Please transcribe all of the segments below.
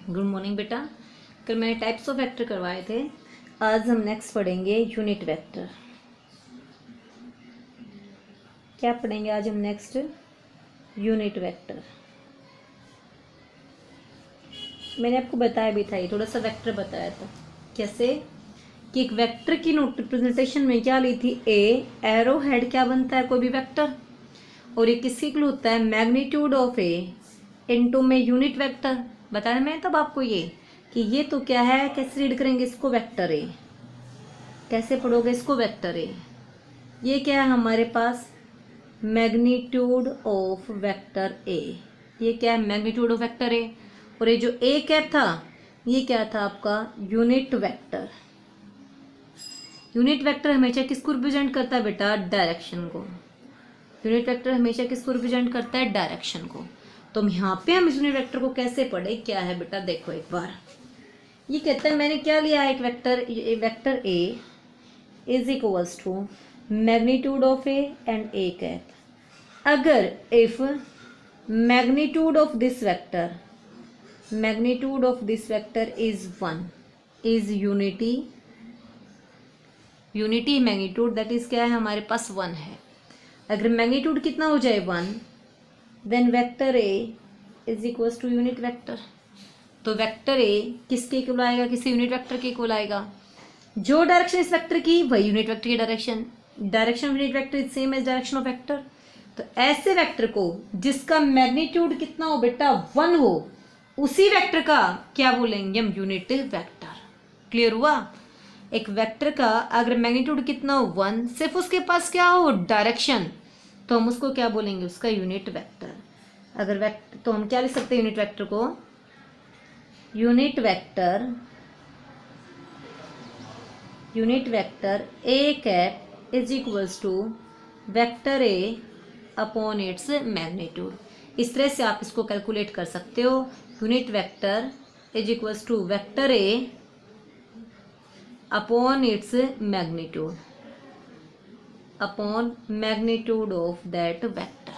Good morning बेटा। कल मैंने टाइप्स ऑफ वेक्टर करवाए थे, आज हम नेक्स्ट पढ़ेंगे यूनिट वेक्टर। क्या पढ़ेंगे आज हम नेक्स्ट? Unit vector. मैंने आपको बताया भी था, ये थोड़ा सा वेक्टर बताया था कैसे कि एक वेक्टर की नोट रिप्रेजेंटेशन में क्या ली थी, ए एरो हेड क्या बनता है कोई भी वेक्टर, और ये किसके इक्वल होता है, मैग्नीट्यूड ऑफ ए इनटू में यूनिट वेक्टर। बताया मैं तब आपको ये कि ये तो क्या है, कैसे रीड करेंगे इसको, वेक्टर ए। कैसे पढ़ोगे इसको, वेक्टर ए। ये क्या है हमारे पास, मैग्नीट्यूड ऑफ वेक्टर ए। ये क्या है, मैग्नीट्यूड ऑफ वेक्टर ए। और ये जो ए कैप था ये क्या था आपका, यूनिट वेक्टर। यूनिट वेक्टर हमेशा किसको रिप्रेजेंट करता है बेटा, डायरेक्शन को। यूनिट वेक्टर हमेशा किसको रिप्रेजेंट करता है, डायरेक्शन को। तो यहाँ पे हम इस यूनिट वेक्टर को कैसे पढ़े, क्या है बेटा देखो एक बार। ये कहता है मैंने क्या लिया, एक vector A is equals to magnitude of A and A cap. अगर if magnitude of this vector is 1 is unity magnitude, that is क्या है हमारे पास 1 है। अगर मैग्नीट्यूड कितना हो जाए 1, then vector A is equals to unit vector. तो वेक्टर ए किसके इक्वल आएगा, किसी यूनिट वेक्टर के इक्वल आएगा। जो डायरेक्शन इस वेक्टर की वही यूनिट वेक्टर की direction. Direction of unit vector is same as direction of vector. तो ऐसे वेक्टर को जिसका मैग्नीट्यूड कितना हो बेटा, 1 हो, उसी वेक्टर का क्या बोलेंगे हम, यूनिट वेक्टर। क्लियर हुआ। एक वेक्टर का अगर मैग्नीट्यूड कितना हो 1, सिर्फ उसके पास क्या हो, डायरेक्शन, तो हम उसको क्या बोलेंगे, उसका यूनिट वेक्टर। अगर वेक्टर तो हम क्या लिख सकते हैं यूनिट वेक्टर को, unit vector A cap is equals to vector A upon its magnitude. इस तरह से आप इसको कैलकुलेट कर सकते हो। Unit vector is equals to vector A upon its magnitude, upon magnitude of that vector.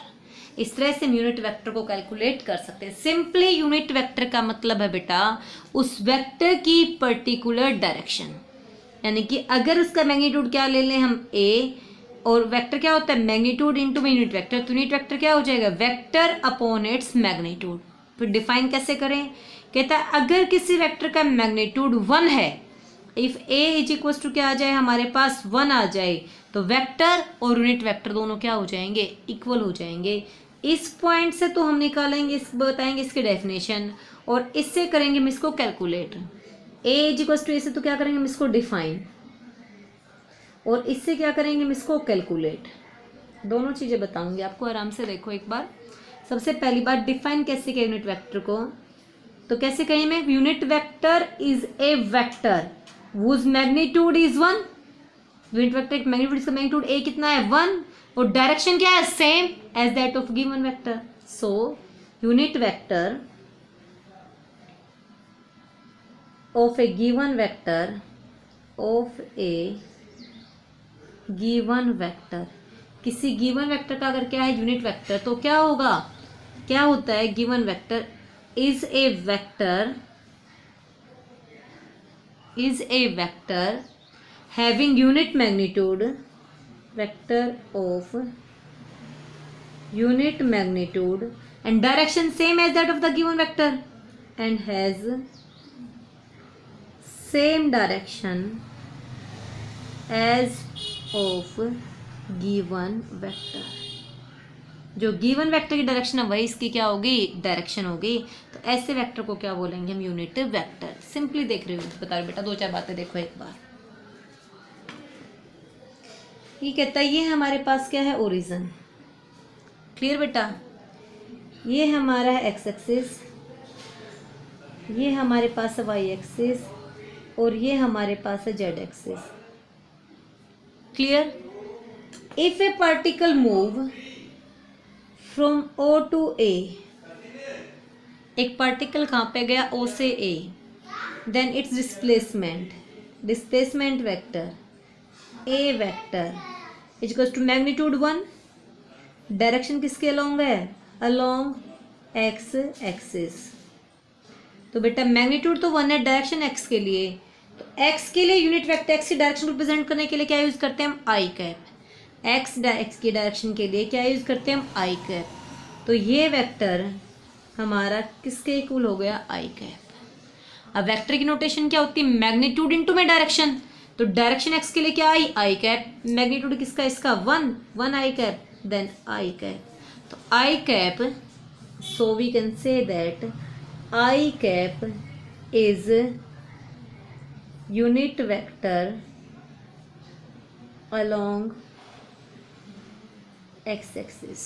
इस तरह से हम यूनिट वेक्टर को कैलकुलेट कर सकते हैं। सिंपली यूनिट वेक्टर का मतलब है बेटा उस वेक्टर की पर्टिकुलर डायरेक्शन। यानी कि अगर उसका मैग्नीट्यूड क्या ले लें हम, ए, और वेक्टर क्या होता है, मैग्नीट्यूड इनटू में यूनिट वेक्टर, तो यूनिट वेक्टर क्या हो जाएगा, वेक्टर अपॉन इट्स मैग्नीट्यूड। फिर डिफाइन कैसे करें, कहता है अगर किसी वेक्टर का मैग्नीट्यूड 1 है, if A is equals to क्या आ जाए हमारे पास, 1 आ जाए, तो वेक्टर और यूनिट वेक्टर दोनों क्या हो जाएंगे, इक्वल हो जाएंगे। इस पॉइंट से तो हम निकालेंगे, बताएंगे इसकी डेफिनेशन, और इससे करेंगे हम इसको कैलकुलेट। A is equals to A से तो क्या करेंगे हम इसको डिफाइन, और इससे क्या करेंगे हम इसको कैलकुलेट। दोनों चीजें बताऊंगी आपको, आराम से देखो एक बार। सबसे पहली बात, डिफाइन कैसे किया यूनिट वेक्टर को, तो कैसे कहें मैं, unit vector is a vector whose magnitude is 1। Unit vector एक मैग्नीट्यूड, इसका मैग्नीट्यूड ए कितना है, 1, और डायरेक्शन क्या है, same as that of given vector. So unit vector of a given vector, किसी गिवन वेक्टर का अगर क्या है यूनिट वेक्टर, तो क्या होगा, क्या होता है, given vector is a vector having unit magnitude, vector of unit magnitude and direction same as that of the given vector and has same direction as of given vector। जो given vector की direction है वही इसकी क्या होगी, direction होगी। तो ऐसे वेक्टर को क्या बोलेंगे हम, यूनिट वेक्टर। सिंपली देख रहे हो, बता रहे बेटा, 2-4 बातें देखो एक बार। ये कहता है ये हमारे पास क्या है, ओरिजिन। क्लियर बेटा, ये हमारा है एक्स एक्सिस, ये हमारे पास है वाई एक्सिस, और ये हमारे पास है Z axis. Clear. If a particle move from O to A, एक पार्टिकल कहाँ पे गया, ओ से A, then it's displacement vector A vector is equals to magnitude 1, direction किसके अलोंग है, अलोंग एक्स एक्सिस। तो बेटा मैग्नीट्यूड तो 1 है डायरेक्शन एक्स के लिए, तो एक्स के लिए यूनिट वेक्टर एक्स की डायरेक्शन को रिप्रेजेंट करने के लिए क्या यूज करते हैं हम, आई कैप। एक्स की डायरेक्शन के लिए क्या यूज करते हैं हम, आई कैप। तो ये वेक्टर हमारा किसके इक्वल हो गया, आई कैप। अब वेक्टर की नोटेशन क्या होती है, मैग्नीट्यूड इनटू में डायरेक्शन। तो डायरेक्शन एक्स के लिए क्या आई कैप, मैग्नीट्यूड किसका, इसका 1 i cap, then i cap. तो i cap, so we can say that i cap is unit vector along x axis.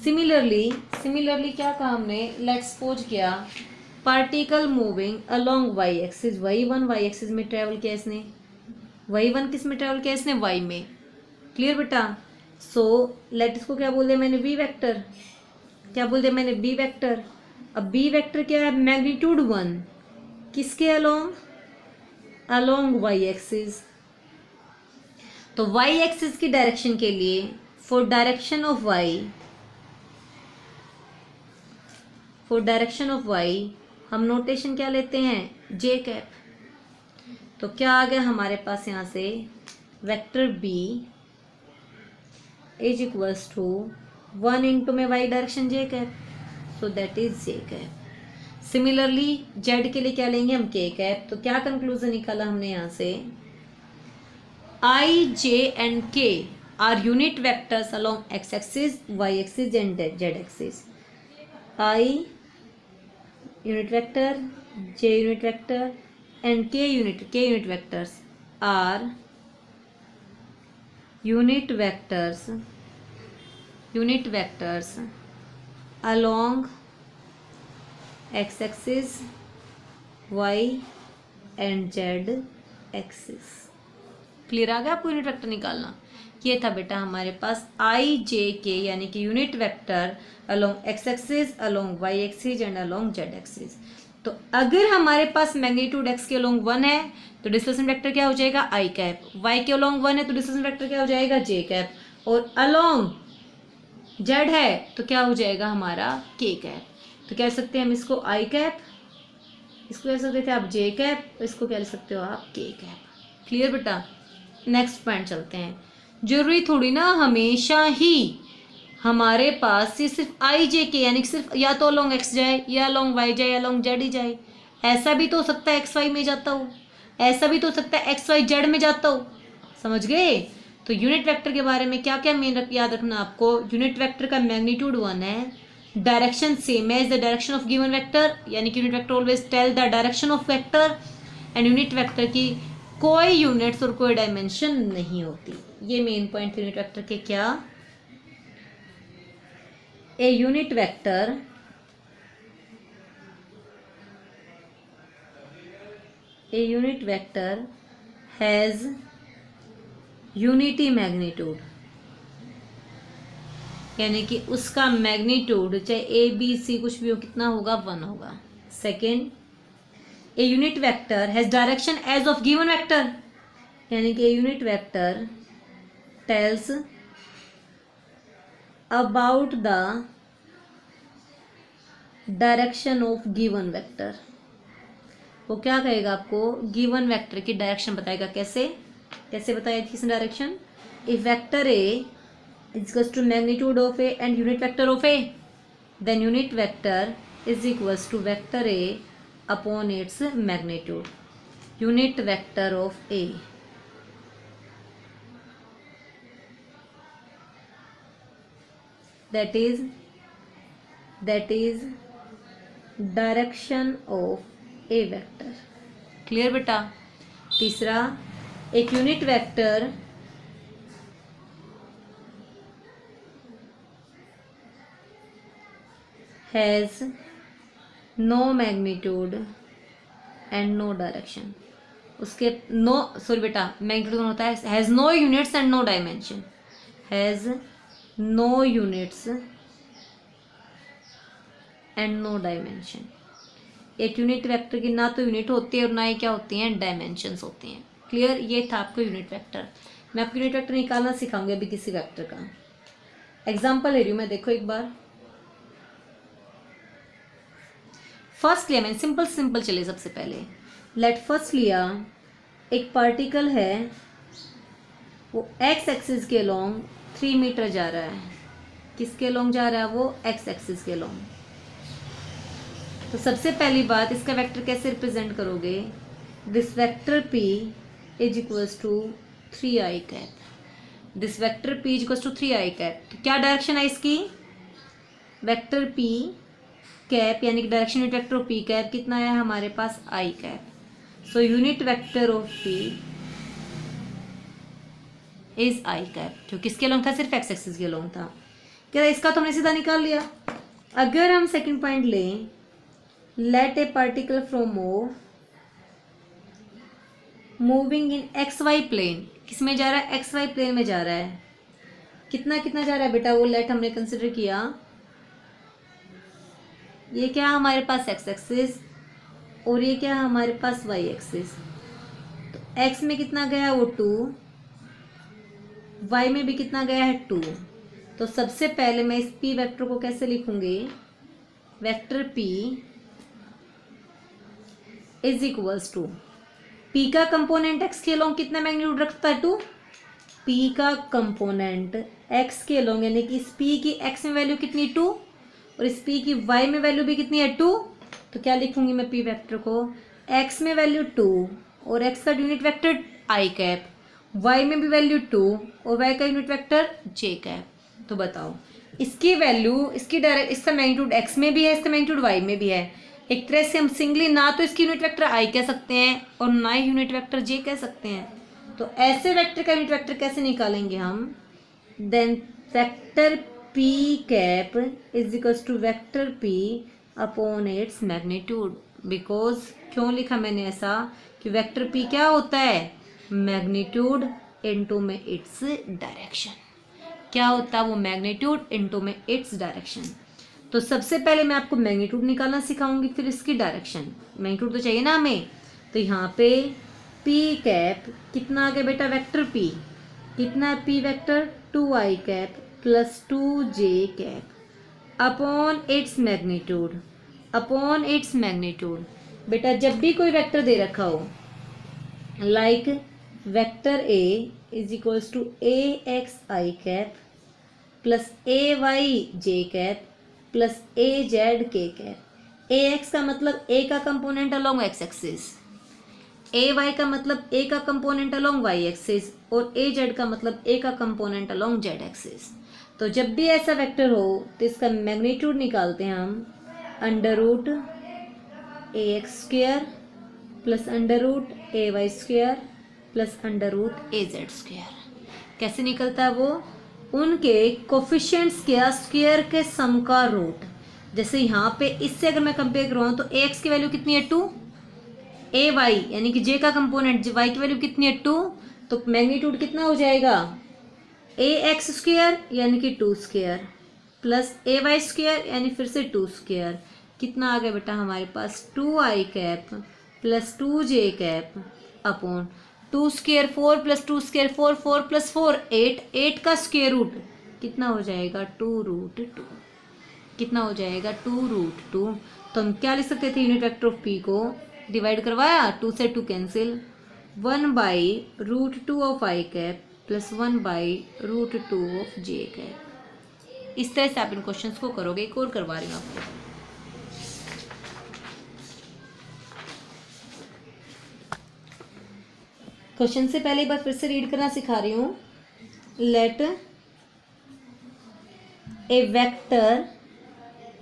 Similarly क्या कहा हमने, लेट्स सपोज किया particle moving along y axis, y1 y axis में travel किया इसने, y1 किस में ट्रेवल किया इसने, y में। क्लियर बेटा। सो लेट इसको क्या बोल दिया मैंने, v वेक्टर। क्या बोल दिया मैंने, b वेक्टर। अब b वेक्टर क्या है, मैग्नीट्यूड 1 किसके अलोंग y एक्सिस। तो y एक्सिस की डायरेक्शन के लिए फॉर डायरेक्शन ऑफ y हम नोटेशन क्या लेते हैं, j कैप। तो क्या आ गया हमारे पास यहाँ से, vector b is equals to 1 into में y direction j cap, so that is j cap. Similarly z के लिए क्या लेंगे हम, k कैप। तो क्या कंक्लूजन निकाला हमने यहाँ से, I, J and K are unit vectors along x axis, y axis and z axis. I unit vector, J unit vector and K unit vectors are unit vectors along x axis, y and z axis। Clear आ गया आपको unit vector निकालना। ये था बेटा हमारे पास आई जे K यानी कि unit vector along x axis, along Y axis and along Z axis. तो अगर हमारे पास मैग्नीट्यूड एक्स के अलोंग 1 है तो डिस्प्लेसमेंट वेक्टर क्या हो जाएगा, आई कैप। वाई के अलोंग 1 है तो डिस्प्लेसमेंट वेक्टर क्या हो जाएगा, जे कैप। और अलोंग जेड है तो क्या हो जाएगा हमारा, के कैप। तो कह सकते हैं हम इसको आई कैप, इसको कह सकते थे आप जे कैप, इसको कह सकते हो आप के कैप। क्लियर बेटा। नेक्स्ट पॉइंट चलते हैं। जरूरी थोड़ी ना हमेशा ही हमारे पास सिर्फ आई जे के यानी सिर्फ या तो अलोंग एक्स जाए या अलोंग वाई जाए या अलोंग जेड ही जाए। ऐसा भी तो हो सकता है एक्स वाई में जाता हो, ऐसा भी तो हो सकता है एक्स वाई जेड में जाता हो। समझ गए। तो यूनिट वेक्टर के बारे में क्या क्या मेन याद रखना आपको, यूनिट वेक्टर का मैग्नीट्यूड 1 है, डायरेक्शन सेम है is the direction of given vector, यानी कि unit vector always tell the direction of vector, and unit vector की कोई यूनिट्स और कोई डायमेंशन नहीं होती। ये मेन पॉइंट यूनिट वेक्टर के। क्या, a unit vector has unity magnitude, यानी कि उसका मैग्नीट्यूड चाहे ए बी सी कुछ भी हो कितना होगा, 1 होगा। Second, a unit vector has direction as of given vector, यानी कि a unit vector tells about the direction of given vector। वो क्या कहेगा आपको, गिवन वेक्टर की डायरेक्शन बताएगा। कैसे बताएगा, किस direction, if vector a is equals to magnitude of a and unit vector of a, then unit vector is equals to vector a upon its magnitude, unit vector of A। that is direction of A vector। Clear बेटा। तीसरा, एक unit vector has no magnitude and no direction. उसके no sorry बेटा magnitude होता है has no units and no dimension, has no units and no dimension. एक unit vector की ना तो यूनिट होती है और ना ही क्या होती हैं, डायमेंशंस होती हैं। क्लियर। ये था आपको यूनिट वेक्टर। मैं आपको यूनिट वेक्टर निकालना सिखाऊंगी अभी किसी वेक्टर का। एग्जाम्पल ले रही हूँ मैं, देखो एक बार। फर्स्ट लिया मैंने, सिंपल सिंपल चले सबसे पहले। लेट फर्स्ट लिया, एक पार्टिकल है, वो एक्स एक्सिस के लॉन्ग 3 मीटर जा रहा है। किसके लॉन्ग जा रहा है वो? एक्स एक्सिस के लॉन्ग। तो सबसे पहली बात, इसका वेक्टर कैसे रिप्रेजेंट करोगे? This vector p is equals to 3i cap. This vector p is equals to 3i cap. तो क्या डायरेक्शन है इसकी? वेक्टर p कैप यानी कि direction unit vector of p cap कितना है हमारे पास? i cap. So unit vector of p is i cap, जो किसके लॉन्ग था? सिर्फ एक्स एक्सिस के लॉन्ग था। क्या इसका तो हमने सीधा निकाल लिया। अगर हम सेकंड पॉइंट लें, let a particle from O moving in X Y plane. किस में जा रहा है? एक्स वाई प्लेन में जा रहा है। कितना कितना जा रहा है बेटा? वो लेट हमने कंसिडर किया, ये क्या हमारे पास एक्स एक्सिस और ये क्या हमारे पास वाई एक्सिस। तो एक्स में कितना गया? वो 2, वाई में भी कितना गया है? 2। तो सबसे पहले मैं इस p वेक्टर को कैसे लिखूंगी? Vector p is equals to, p का कंपोनेंट x के लॉन्ग कितना मैग्नीट्यूड रखता है? 2। p का कंपोनेंट x के लॉन्ग यानी कि इस p की x में वैल्यू कितनी? 2, और इस p की y में वैल्यू भी कितनी है? 2। तो क्या लिखूंगी मैं p वेक्टर को? x में वैल्यू 2 और x का unit vector i cap, y में भी वैल्यू 2 और y का यूनिट वेक्टर j कैप। तो बताओ इसकी वैल्यू, इसका मैग्नीट्यूड x में भी है, इसका मैग्नीट्यूड y में भी है। एक तरह से हम सिंगली ना तो इसकी यूनिट वेक्टर i कह सकते हैं और ना ही यूनिट वेक्टर j कह सकते हैं। तो ऐसे वेक्टर का यूनिट वेक्टर कैसे निकालेंगे हम? Then vector p cap is equals to vector p upon its magnitude. Because क्यों लिखा मैंने ऐसा? कि वेक्टर p क्या होता है? मैग्नीट्यूड इनटू में इट्स डायरेक्शन। क्या होता है वो? मैग्नीट्यूड इनटू में इट्स डायरेक्शन। तो सबसे पहले मैं आपको मैग्नीट्यूड निकालना सिखाऊंगी, फिर इसकी डायरेक्शन। मैग्नीट्यूड तो चाहिए ना हमें। तो यहाँ पे p कैप कितना आ गया बेटा? वेक्टर p कितना है? p vector 2i cap plus 2j cap upon its magnitude, upon its magnitude. बेटा जब भी कोई वेक्टर दे रखा हो, like vector a is equals to ax i cap plus ay j cap plus az k cap. ax का मतलब a का component along x axis, ay का मतलब a का कंपोनेंट अलोंग y एक्सिस और az का मतलब a का कंपोनेंट अलोंग z एक्सिस। तो जब भी ऐसा वेक्टर हो तो इसका मैग्नीट्यूड निकालते हैं हम under root ax square plus under root ay square plus under root az square. कैसे निकलता है वो? उनके कोफिशिएंट्स के स्क्वायर के सम का रूट। जैसे यहाँ पे इससे अगर मैं कंपेयर करूँ तो ax की वैल्यू कितनी है? 2, ay यानी कि j का कंपोनेंट y की वैल्यू कितनी है? 2। तो मैग्नीट्यूड कितना हो जाएगा? ax स्क्वायर यानी कि 2 स्क्वायर प्लस ay स्क्वायर यानी फिर से 2 स्क्वायर। कितना आ गया बेटा हमारे पास? 2i cap plus 2j cap upon 2 square 4 plus 2 square 4, 4 plus 4 8, 8 का स्क्वायर रूट कितना हो जाएगा? 2√2। कितना हो जाएगा? 2√2। तो हम क्या लिख सकते थे? यूनिट वेक्टर ऑफ p को डिवाइड करवाया, 2 से 2 cancel, 1/√2 of i cap plus 1/√2 of j cap. इस तरह से आप इन क्वेश्चंस को करोगे। एक और करवा रही हूँ आपको। क्वेश्चन से पहले एक बार फिर से रीड करना सिखा रही हूँ। Let a vector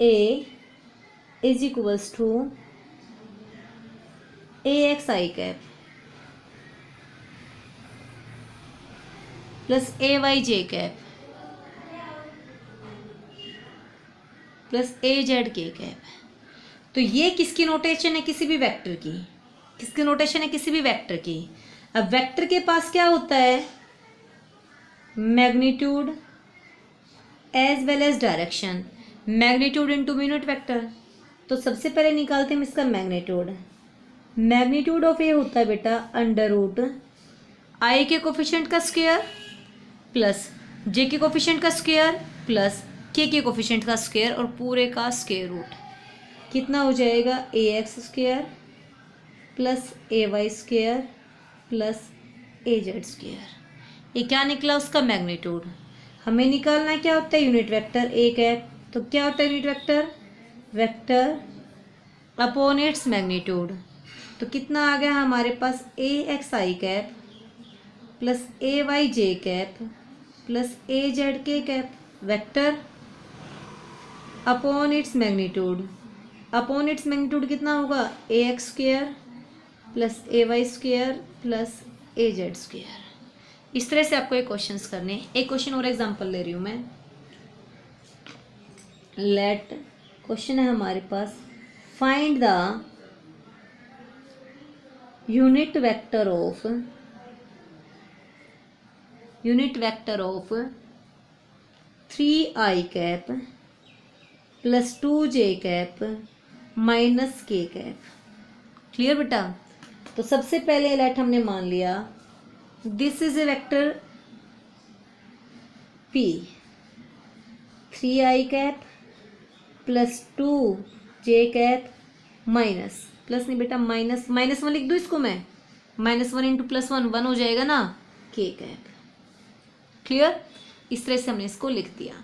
a is equals to ax i cap plus ay j cap plus az k cap. तो ये किसकी नोटेशन है? किसी भी वेक्टर की। किसकी नोटेशन है? किसी भी वेक्टर की। अब वेक्टर के पास क्या होता है? Magnitude as well as direction. Magnitude into unit vector. तो सबसे पहले निकालते हैं हम इसका मैग्नीट्यूड। मैग्नीट्यूड ऑफ ए होता है बेटा अंडर रूट आई के कोफिशिएंट का स्क्वायर प्लस जे के कोफिशिएंट का स्क्वायर प्लस के कोफिशिएंट का स्क्वायर और पूरे का स्क्वायर रूट। कितना हो जाएगा ए एक्स स्क्वेयर प्लस ए वाई स्क्वेयर प्लस ए जेड स्क्वेयर। ये क्या निकला उसका मैग्नीट्यूड। हमें निकालना क्या होता है यूनिट वेक्टर ए कैप। तो क्या होता है unit vector, vector upon its magnitude. तो कितना आ गया हमारे पास ए एक्स आई कैप प्लस ए वाई जे कैप प्लस ए जेड के cap, vector upon its magnitude. Upon its magnitude कितना होगा ए एक्स स्क्वेयर प्लस ए वाई स्क्वेयर प्लस ए जेड स्क्वेयर। इस तरह से आपको एक क्वेश्चंस करने। एक क्वेश्चन और एग्जांपल ले रही हूँ मैं। लेट क्वेश्चन है हमारे पास, find the unit vector of 3i cap plus 2j cap minus k cap. Clear बेटा। तो सबसे पहले लेट हमने मान लिया this is a vector p, 3i cap plus 2j cap minus, plus नहीं बेटा माइनस, -1 लिख दूँ इसको मैं, -1 इंटू +1 1 हो जाएगा ना, k कैप। क्लियर। इस तरह से हमने इसको लिख दिया।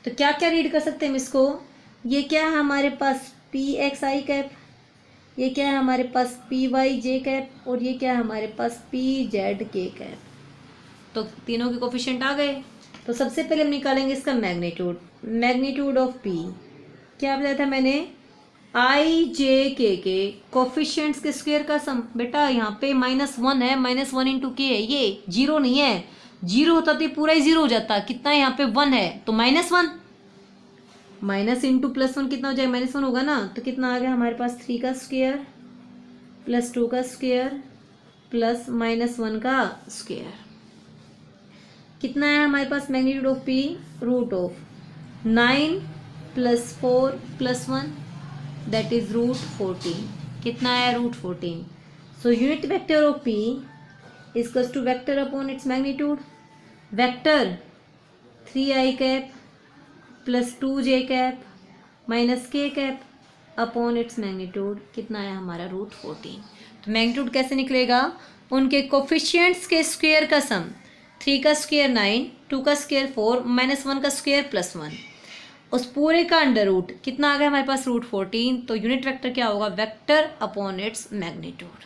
तो क्या क्या रीड कर सकते हैं हम इसको। ये क्या है हमारे पास पी एक्स आई कैप, ये क्या है हमारे पास पी वाई जे कैप और ये क्या है हमारे पास पी जेड के कैप। तो तीनों के कोफिशिएंट आ गए। तो सबसे पहले हम निकालेंगे इसका मैग्नीट्यूड। मैग्नीट्यूड ऑफ पी क्या बताया था मैंने, आई जे के कोफिशिएंट्स के स्क्वायर का सम। बेटा यहाँ पे -1 है, -1 इंटू के है, ये 0 नहीं है। 0 होता तो ये पूरा ही 0 हो जाता। कितना है यहाँ पे 1 है तो -1, माइनस इंटू +1 कितना हो जाएगा -1 होगा ना। तो कितना आ गया हमारे पास 3 का स्क्वायर प्लस 2 का स्क्वायर प्लस -1 का स्क्वायर। कितना है हमारे पास magnitude of p, root of 9 + 4 + 1 that is √14। कितना है √14। So unit vector of p equals to vector upon its magnitude. Vector 3i cap plus 2j cap minus k cap upon its magnitude. कितना है हमारा √14। तो मैग्नीट्यूड कैसे निकलेगा, उनके coefficients के स्क्वायर का सम। 3 का स्क्वायर 9, 2 का स्क्वायर 4, -1 का स्क्वायर +1, उस पूरे का अंडर रूट। कितना आ गया हमारे पास √14। तो यूनिट वेक्टर क्या होगा, वेक्टर अपॉन इट्स मैग्नीट्यूड।